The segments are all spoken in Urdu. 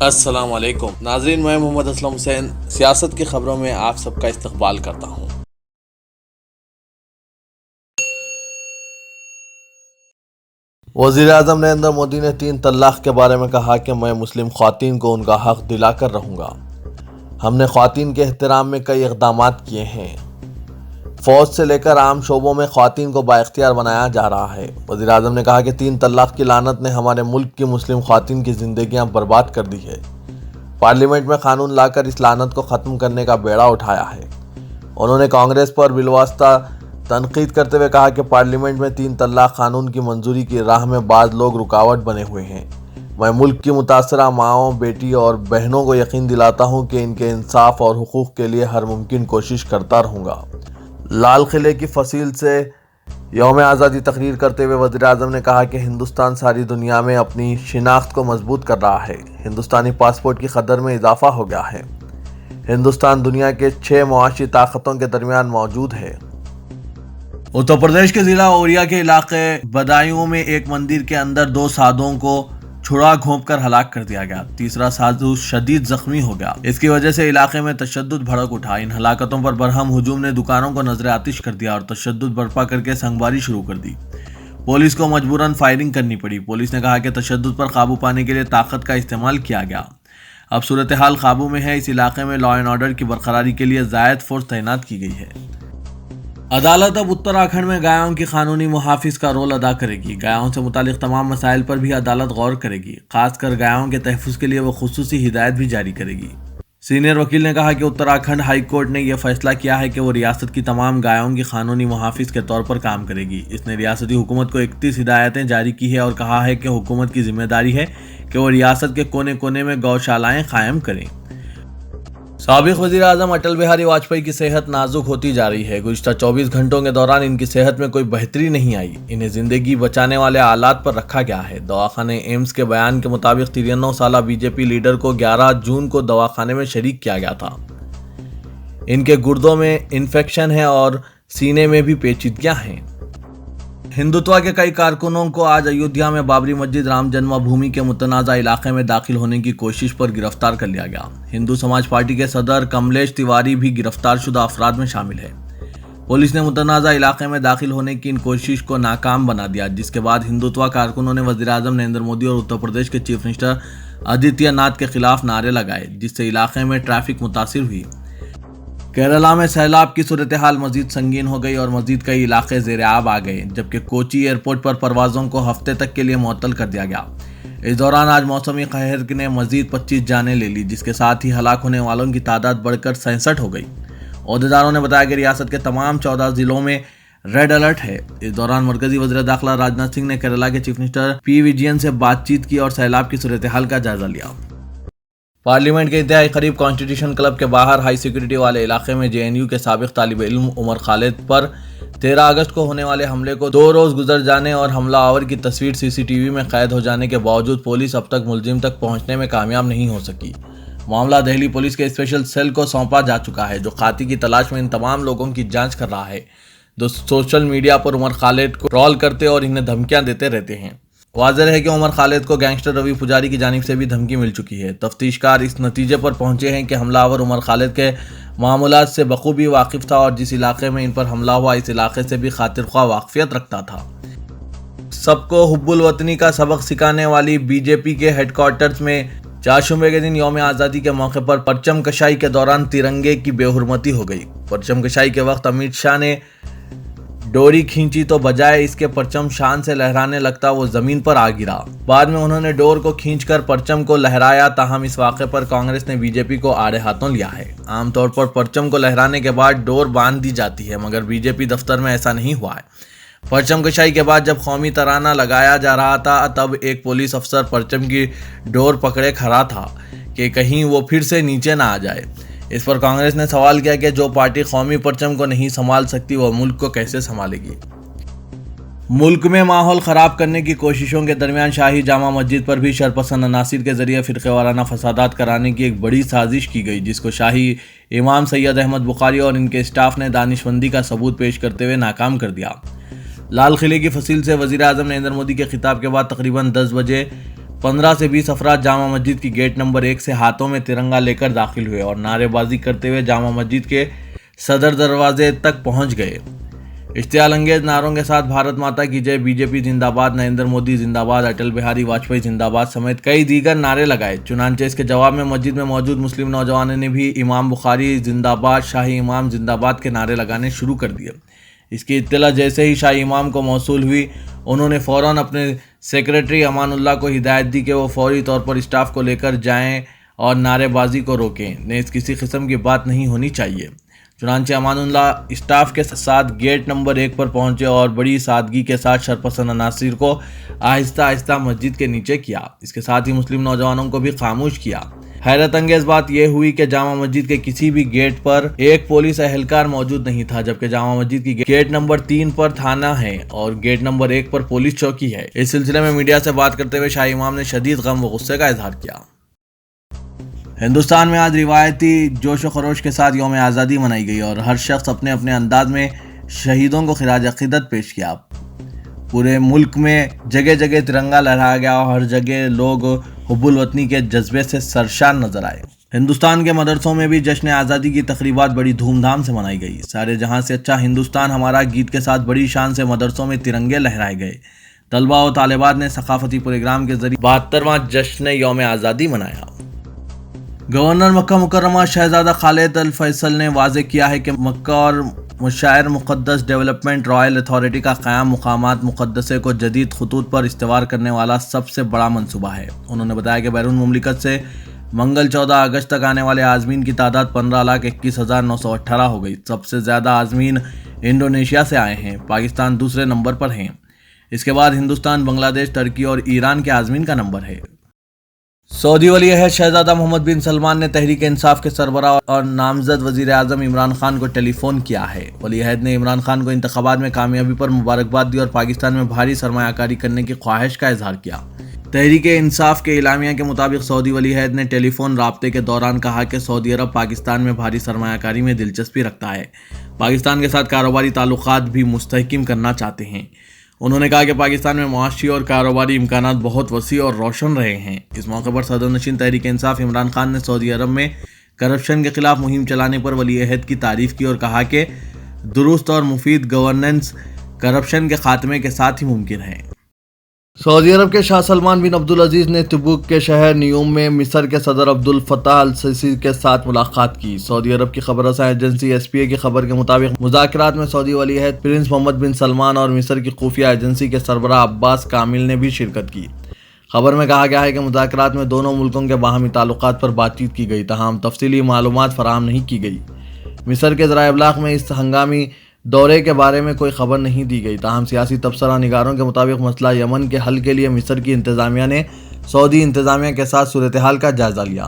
السلام علیکم ناظرین، میں محمد اسلم حسین سیاست کی خبروں میں آپ سب کا استقبال کرتا ہوں۔ وزیر اعظم نریندر مودی نے 3 طلاق کے بارے میں کہا کہ میں مسلم خواتین کو ان کا حق دلا کر رہوں گا۔ ہم نے خواتین کے احترام میں کئی اقدامات کیے ہیں۔ فوج سے لے کر عام شعبوں میں خواتین کو بااختیار بنایا جا رہا ہے۔ وزیر اعظم نے کہا کہ 3 طلاق کی لعنت نے ہمارے ملک کی مسلم خواتین کی زندگیاں برباد کر دی ہے۔ پارلیمنٹ میں قانون لا کر اس لعنت کو ختم کرنے کا بیڑا اٹھایا ہے۔ انہوں نے کانگریس پر بالواسطہ تنقید کرتے ہوئے کہا کہ پارلیمنٹ میں 3 طلاق قانون کی منظوری کی راہ میں بعض لوگ رکاوٹ بنے ہوئے ہیں۔ میں ملک کی متاثرہ ماؤں، بیٹی اور بہنوں کو یقین دلاتا ہوں کہ ان کے انصاف اور حقوق کے لیے ہر ممکن کوشش کرتا رہوں گا۔ لال قلعے کی فصیل سے یوم آزادی تقریر کرتے ہوئے وزیر اعظم نے کہا کہ ہندوستان ساری دنیا میں اپنی شناخت کو مضبوط کر رہا ہے۔ ہندوستانی پاسپورٹ کی قدر میں اضافہ ہو گیا ہے۔ ہندوستان دنیا کے 6 معاشی طاقتوں کے درمیان موجود ہے۔ اتر پردیش کے ضلع اوریا کے علاقے بدایوں میں ایک مندر کے اندر 2 سادھوؤں کو چھڑا گھونپ کر ہلاک کر دیا گیا۔ تیسرا سادھو شدید زخمی ہو گیا۔ اس کی وجہ سے علاقے میں تشدد بھڑک اٹھا۔ ان ہلاکتوں پر برہم ہجوم نے دکانوں کو نذر آتش کر دیا اور تشدد برپا کر کے سنگباری شروع کر دی۔ پولیس کو مجبوراً فائرنگ کرنی پڑی۔ پولیس نے کہا کہ تشدد پر قابو پانے کے لیے طاقت کا استعمال کیا گیا۔ اب صورتحال قابو میں ہے۔ اس علاقے میں لا اینڈ آرڈر کی برقراری کے لیے زائد فورس تعینات کی گئی ہے۔ عدالت اب اتراکھنڈ میں گایوں کی قانونی محافظ کا رول ادا کرے گی۔ گایوں سے متعلق تمام مسائل پر بھی عدالت غور کرے گی۔ خاص کر گایوں کے تحفظ کے لیے وہ خصوصی ہدایت بھی جاری کرے گی۔ سینئر وکیل نے کہا کہ اتراکھنڈ ہائی کورٹ نے یہ فیصلہ کیا ہے کہ وہ ریاست کی تمام گایوں کی قانونی محافظ کے طور پر کام کرے گی۔ اس نے ریاستی حکومت کو 31 ہدایتیں جاری کی ہے اور کہا ہے کہ حکومت کی ذمہ داری ہے کہ وہ ریاست کے کونے کونے میں گوشالائیں قائم کریں۔ سابق وزیر اعظم اٹل بہاری واجپئی کی صحت نازک ہوتی جا رہی ہے۔ گزشتہ 24 گھنٹوں کے دوران ان کی صحت میں کوئی بہتری نہیں آئی۔ انہیں زندگی بچانے والے آلات پر رکھا گیا ہے۔ دواخانے ایمس کے بیان کے مطابق 93 سالہ بی جے پی لیڈر کو 11 جون کو دواخانے میں شریک کیا گیا تھا۔ ان کے گردوں میں انفیکشن ہے اور سینے میں بھی پیچیدگیاں ہیں۔ ہندوتوا کے کئی کارکنوں کو آج ایودھیا میں بابری مسجد رام جنم بھومی کے متنازع علاقے میں داخل ہونے کی کوشش پر گرفتار کر لیا گیا۔ ہندو سماج پارٹی کے صدر کملیش تیواری بھی گرفتار شدہ افراد میں شامل ہے۔ پولیس نے متنازع علاقے میں داخل ہونے کی ان کوشش کو ناکام بنا دیا، جس کے بعد ہندوتوا کارکنوں نے وزیر اعظم نریندر مودی اور اتر پردیش کے چیف منسٹر آدتیہ ناتھ کے خلاف نعرے لگائے، جس سے علاقے میں ٹریفک متاثر ہوئی۔ کیرالہ میں سیلاب کی صورتحال مزید سنگین ہو گئی اور مزید کئی علاقے زیر آب آ گئے، جبکہ کوچی ایئرپورٹ پر پروازوں کو ہفتے تک کے لیے معطل کر دیا گیا۔ اس دوران آج موسمی قہر نے مزید 25 جانیں لے لی، جس کے ساتھ ہی ہلاک ہونے والوں کی تعداد بڑھ کر 67 ہو گئی۔ عہدیداروں نے بتایا کہ ریاست کے تمام 14 ضلعوں میں ریڈ الرٹ ہے۔ اس دوران مرکزی وزیر داخلہ راجناتھ سنگھ نے کیرالہ کے چیف منسٹر پی وجین سے بات چیت کی اور سیلاب کی صورتحال کا جائزہ لیا۔ پارلیمنٹ کے انتہائی قریب کانسٹیٹیوشن کلب کے باہر ہائی سیکورٹی والے علاقے میں جے این یو کے سابق طالب علم عمر خالد پر 13 اگست کو ہونے والے حملے کو 2 روز گزر جانے اور حملہ آور کی تصویر سی سی ٹی وی میں قید ہو جانے کے باوجود پولیس اب تک ملزم تک پہنچنے میں کامیاب نہیں ہو سکی۔ معاملہ دہلی پولیس کے اسپیشل سیل کو سونپا جا چکا ہے، جو قاتل کی تلاش میں ان تمام لوگوں کی جانچ کر رہا ہے جو سوشل میڈیا پر عمر خالد کو ٹرول کرتے اور انہیں دھمکیاں دیتے رہتے ہیں۔ واضح ہے کہ عمر خالد کو گینگسٹر روی پجاری کی جانب سے بھی دھمکی مل چکی ہے۔ تفتیش کار اس نتیجے پر پہنچے ہیں کہ حملہ آور عمر خالد کے معاملات سے بخوبی واقف تھا اور جس علاقے میں ان پر حملہ ہوا اس علاقے سے بھی خاطر خواہ واقفیت رکھتا تھا۔ سب کو حب الوطنی کا سبق سکھانے والی بی جے پی کے ہیڈ کوارٹرز میں چہارشنبے کے دن یوم آزادی کے موقع پر پرچم کشائی کے دوران ترنگے کی بے حرمتی ہو گئی۔ پرچم کشائی کے وقت امیت شاہ نے ڈوری کھینچی تو بجائے اس کے پرچم شان سے لہرانے لگتا وہ زمین پر آ گرا۔ بعد میں انہوں نے ڈور کو کھینچ کر پرچم کو لہرایا، تاہم اس واقعے پر کانگریس نے بی جے پی کو آڑے ہاتھوں لیا ہے۔ عام طور پر پرچم کو لہرانے کے بعد ڈور باندھ دی جاتی ہے، مگر بی جے پی دفتر میں ایسا نہیں ہوا ہے۔ پرچم کشائی کے بعد جب قومی ترانہ لگایا جا رہا تھا تب ایک پولیس افسر پرچم کی ڈور پکڑے کھڑا تھا کہ کہیں وہ پھر سے نیچے نہ آ جائے۔ اس پر کانگریس نے سوال کیا کہ جو پارٹی قومی پرچم کو نہیں سنبھال سکتی وہ ملک کو کیسے سنبھالے گی۔ ملک میں ماحول خراب کرنے کی کوششوں کے درمیان شاہی جامع مسجد پر بھی شرپسند عناصر کے ذریعے فرقے وارانہ فسادات کرانے کی ایک بڑی سازش کی گئی، جس کو شاہی امام سید احمد بخاری اور ان کے اسٹاف نے دانشمندی کا ثبوت پیش کرتے ہوئے ناکام کر دیا۔ لال قلعے کی فصیل سے وزیر اعظم نریندر مودی کے خطاب کے بعد تقریباً 10 بجے 15 سے 20 افراد جامع مسجد کی گیٹ نمبر 1 سے ہاتھوں میں ترنگا لے کر داخل ہوئے اور نعرے بازی کرتے ہوئے جامع مسجد کے صدر دروازے تک پہنچ گئے۔ اشتعال انگیز نعروں کے ساتھ بھارت ماتا کی جے، بی جے پی زندہ باد، نریندر مودی زندہ باد، اٹل بہاری واجپئی زندہ باد سمیت کئی دیگر نعرے لگائے۔ چنانچہ اس کے جواب میں مسجد میں موجود مسلم نوجوانوں نے بھی امام بخاری زندہ باد، شاہی امام زندہ باد کے نعرے لگانے شروع کر دیے۔ اس کی اطلاع جیسے ہی شاہی امام کو موصول ہوئی، انہوں نے فوراً اپنے سیکریٹری امان اللہ کو ہدایت دی کہ وہ فوری طور پر اسٹاف کو لے کر جائیں اور نعرے بازی کو روکیں، نیز کسی قسم کی بات نہیں ہونی چاہیے۔ چنانچہ امان اللہ اسٹاف کے ساتھ گیٹ نمبر 1 پر پہنچے اور بڑی سادگی کے ساتھ شرپسند عناصر کو آہستہ آہستہ مسجد کے نیچے کیا۔ اس کے ساتھ ہی مسلم نوجوانوں کو بھی خاموش کیا۔ حیرت انگیز بات یہ ہوئی کہ جامع مسجد کے کسی بھی گیٹ پر ایک پولیس اہلکار موجود نہیں تھا، جبکہ جامع مسجد کی گیٹ نمبر 3 پر تھانہ ہے اور گیٹ نمبر 1 پر پولیس چوکی ہے۔ اس سلسلے میں میڈیا سے بات کرتے ہوئے شاہی امام نے شدید غم و غصے کا اظہار کیا۔ ہندوستان میں آج روایتی جوش و خروش کے ساتھ یوم آزادی منائی گئی اور ہر شخص اپنے اپنے انداز میں شہیدوں کو خراج عقیدت پیش کیا۔ پورے ملک میں جگہ جگہ ترنگا لہرایا گیا اور ہر جگہ لوگ حب الوطنی کے جذبے سے سرشار نظر آئے۔ ہندوستان کے مدرسوں میں بھی جشن آزادی کی تقریبات بڑی دھوم دھام سے منائی گئی۔ سارے جہاں سے اچھا ہندوستان ہمارا گیت کے ساتھ بڑی شان سے مدرسوں میں ترنگے لہرائے گئے۔ طلباء و طالبات نے ثقافتی پروگرام کے ذریعے 72واں جشن یوم آزادی منایا۔ گورنر مکہ مکرمہ شہزادہ خالد الفیصل نے واضح کیا ہے کہ مکہ اور مشاعر مقدس ڈیولپمنٹ رائل اتھارٹی کا قیام مقامات مقدسے کو جدید خطوط پر استوار کرنے والا سب سے بڑا منصوبہ ہے۔ انہوں نے بتایا کہ بیرون مملکت سے منگل 14 اگست تک آنے والے عازمین کی تعداد 15,21,918 ہو گئی۔ سب سے زیادہ عازمین انڈونیشیا سے آئے ہیں۔ پاکستان دوسرے نمبر پر ہیں۔ اس کے بعد ہندوستان، بنگلہ دیش، ترکی اور ایران کے عازمین کا نمبر ہے۔ سعودی ولی عہد شہزادہ محمد بن سلمان نے تحریک انصاف کے سربراہ اور نامزد وزیر اعظم عمران خان کو ٹیلی فون کیا ہے۔ ولی عہد نے عمران خان کو انتخابات میں کامیابی پر مبارکباد دی اور پاکستان میں بھاری سرمایہ کاری کرنے کی خواہش کا اظہار کیا۔ تحریک انصاف کے اعلامیہ کے مطابق سعودی ولی عہد نے ٹیلی فون رابطے کے دوران کہا کہ سعودی عرب پاکستان میں بھاری سرمایہ کاری میں دلچسپی رکھتا ہے، پاکستان کے ساتھ کاروباری تعلقات بھی مستحکم کرنا چاہتے ہیں۔ انہوں نے کہا کہ پاکستان میں معاشی اور کاروباری امکانات بہت وسیع اور روشن رہے ہیں۔ اس موقع پر صدر نشین تحریک انصاف عمران خان نے سعودی عرب میں کرپشن کے خلاف مہم چلانے پر ولی عہد کی تعریف کی اور کہا کہ درست اور مفید گورننس کرپشن کے خاتمے کے ساتھ ہی ممکن ہے۔ سعودی عرب کے شاہ سلمان بن عبدالعزیز نے تبوک کے شہر نیوم میں مصر کے صدر عبد الفتاح السیسی کے ساتھ ملاقات کی۔ سعودی عرب کی خبر رساں ایجنسی ایس پی اے کی خبر کے مطابق مذاکرات میں سعودی ولی عہد پرنس محمد بن سلمان اور مصر کی خفیہ ایجنسی کے سربراہ عباس کامل نے بھی شرکت کی۔ خبر میں کہا گیا ہے کہ مذاکرات میں دونوں ملکوں کے باہمی تعلقات پر بات چیت کی گئی، تاہم تفصیلی معلومات فراہم نہیں کی گئی۔ مصر کے ذرائع ابلاغ میں اس ہنگامی دورے کے بارے میں کوئی خبر نہیں دی گئی، تاہم سیاسی تبصرہ نگاروں کے مطابق مسئلہ یمن کے حل کے لیے مصر کی انتظامیہ نے سعودی انتظامیہ کے ساتھ صورتحال کا جائزہ لیا۔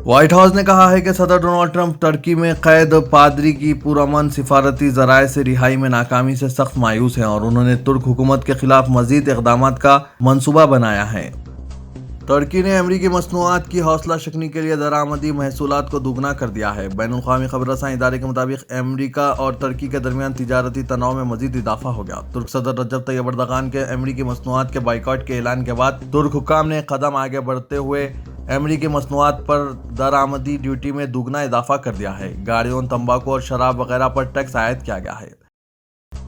وائٹ ہاؤس نے کہا ہے کہ صدر ڈونلڈ ٹرمپ ترکی میں قید پادری کی پرامن سفارتی ذرائع سے رہائی میں ناکامی سے سخت مایوس ہیں اور انہوں نے ترک حکومت کے خلاف مزید اقدامات کا منصوبہ بنایا ہے۔ ترکی نے امریکی مصنوعات کی حوصلہ شکنی کے لیے درآمدی محصولات کو دوگنا کر دیا ہے۔ بین الاقوامی خبر رساں ادارے کے مطابق امریکہ اور ترکی کے درمیان تجارتی تناؤ میں مزید اضافہ ہو گیا۔ ترک صدر رجب طیب اردغان کے امریکی مصنوعات کے بائیکاٹ کے اعلان کے بعد ترک حکام نے ایک قدم آگے بڑھتے ہوئے امریکی مصنوعات پر درآمدی ڈیوٹی میں دوگنا اضافہ کر دیا ہے۔ گاڑیوں، تمباکو اور شراب وغیرہ پر ٹیکس عائد کیا گیا ہے۔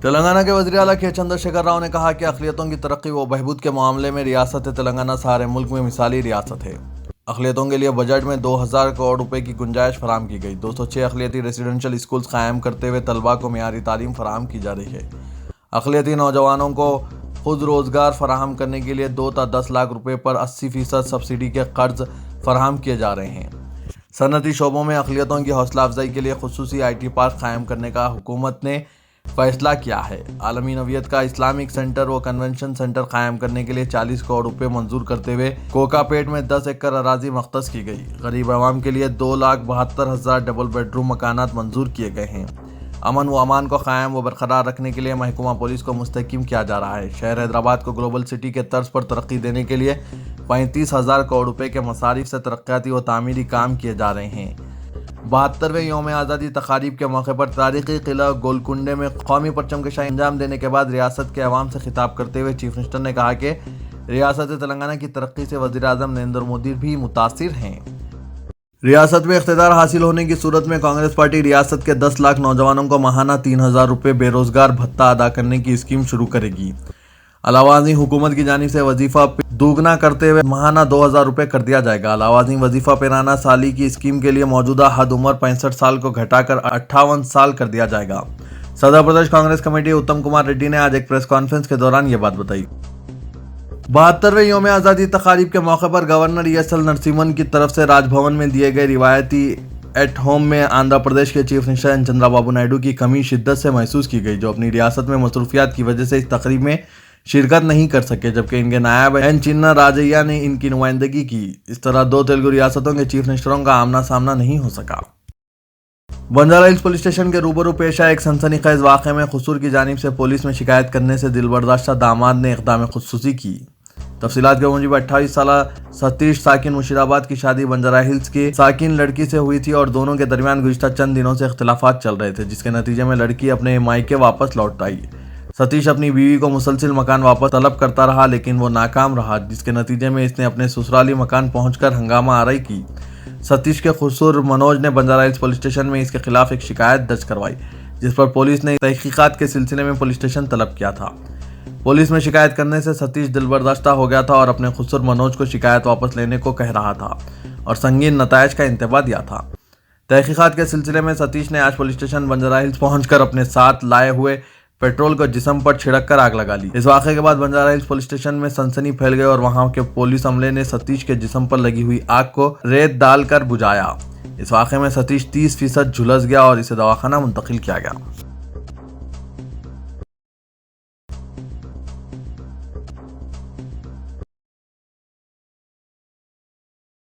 تلنگانہ کے وزیر اعلیٰ کے چندر شیکھر راؤ نے کہا کہ اقلیتوں کی ترقی و بہبود کے معاملے میں ریاست تلنگانہ سارے ملک میں مثالی ریاست ہے۔ اقلیتوں کے لیے بجٹ میں 2000 کروڑ روپے کی گنجائش فراہم کی گئی۔ 206 اقلیتی ریزیڈنشل اسکولز قائم کرتے ہوئے طلباء کو معیاری تعلیم فراہم کی جا رہی ہے۔ اقلیتی نوجوانوں کو خود روزگار فراہم کرنے کے لیے 2 تا 10 لاکھ روپے پر 80% سبسڈی کے قرض فراہم کیے جا رہے ہیں۔ صنعتی شعبوں میں اقلیتوں کی حوصلہ افزائی کے لیے خصوصی آئی ٹی پارک قائم کرنے کا حکومت نے فیصلہ کیا ہے۔ عالمی نوعیت کا اسلامک سینٹر و کنونشن سینٹر قائم کرنے کے لیے 40 کروڑ روپے منظور کرتے ہوئے کوکا پیٹ میں 10 ایکڑ اراضی مختص کی گئی۔ غریب عوام کے لیے 2,72,000 ڈبل بیڈ روم مکانات منظور کیے گئے ہیں۔ امن و امان کو قائم و برقرار رکھنے کے لیے محکمہ پولیس کو مستحکم کیا جا رہا ہے۔ شہر حیدرآباد کو گلوبل سٹی کے طرز پر ترقی دینے کے لیے 35,000 کروڑ روپے کے مصارف سے ترقیاتی و تعمیری کام کیے جا رہے ہیں۔ 72ویں یوم آزادی تقاریب کے موقع پر تاریخی قلعہ گولکنڈے میں قومی پرچم کشائی انجام دینے کے بعد ریاست کے عوام سے خطاب کرتے ہوئے چیف منسٹر نے کہا کہ ریاست تلنگانہ کی ترقی سے وزیر اعظم نریندر مودی بھی متاثر ہیں۔ ریاست میں اقتدار حاصل ہونے کی صورت میں کانگریس پارٹی ریاست کے 10 لاکھ نوجوانوں کو ماہانہ 3,000 روپے بے روزگار بھتہ ادا کرنے کی اسکیم شروع کرے گی۔ علاوہ ازیں حکومت کی جانب سے وظیفہ دوگنا کرتے ہوئے ماہانہ 2,000 روپے کر دیا جائے گا۔ علاوہ ازیں وظیفہ پیرانہ سالی کی اسکیم کے لیے موجودہ حد عمر 65 سال کو گھٹا کر 58 سال کر دیا جائے گا۔ صدر پردیش کانگریس کمیٹی اتم کمار ریڈی نے آج ایک پریس کانفرنس کے دوران یہ بات بتائی۔ 72ویں یوم آزادی تقاریب کے موقع پر گورنر ESL نرسمہن کی طرف سے راج بھون میں دیے گئے روایتی ایٹ ہوم میں آندھرا پردیش کے چیف منسٹر چندرا بابو نائیڈو کی کمی شدت سے محسوس کی گئی، جو اپنی ریاست میں مصروفیات کی وجہ سے اس تقریب میں شرکت نہیں کر سکے، جبکہ ان کے نائب چنا راجیا نے ان کی نمائندگی کی۔ اس طرح دو تیلگو ریاستوں کے چیف منسٹروں کا آمنا سامنا نہیں ہو سکا۔ بنجارہ ہلز پولیس اسٹیشن کے روبرو پیش آئے ایک سنسنی خیز واقعے میں قصور کی جانب سے پولیس میں شکایت کرنے سے دل برداشتہ داماد نے اقدام خودسوزی کی۔ تفصیلات کے موجب 28 سالہ ستیش ساکن مرشدآباد کی شادی بنجارہ ہلز کی ساکن لڑکی سے ہوئی تھی اور دونوں کے درمیان گزشتہ چند دنوں سے اختلافات چل رہے تھے، جس کے نتیجے میں لڑکی اپنے مائکے واپس لوٹ آئی۔ ستیش اپنی بیوی کو مسلسل مکان واپس طلب کرتا رہا، لیکن وہ ناکام رہا، جس کے نتیجے میں اس نے اپنے سسرالی مکان پہنچ کر ہنگامہ آرائی کی۔ ستیش کے خسر منوج نے بنجارہ ہلز پولیس اسٹیشن میں اس کے خلاف ایک شکایت درج کروائی، جس پر پولیس نے تحقیقات کے سلسلے میں پولیس اسٹیشن طلب کیا تھا۔ پولیس میں شکایت کرنے سے ستیش دل برداشتہ ہو گیا تھا اور اپنے خسر منوج کو شکایت واپس لینے کو کہہ رہا تھا اور سنگین نتائج کا انتباہ دیا تھا۔ تحقیقات کے سلسلے میں ستیش نے آج پولیس اسٹیشن بنجارہ ہلز پہنچ کر اپنے ساتھ لائے ہوئے پیٹرول کو جسم پر چھڑک کر آگ لگا لی۔ اس واقعے کے بعد بنجارہ ہلز پولیس اسٹیشن میں سنسنی پھیل گئی اور وہاں کے پولیس عملے نے ستیش کے جسم پر لگی ہوئی آگ کو ریت ڈال کر بجھایا۔ اس واقعے میں ستیش 30% جھلس گیا اور اسے دواخانہ منتقل کیا گیا۔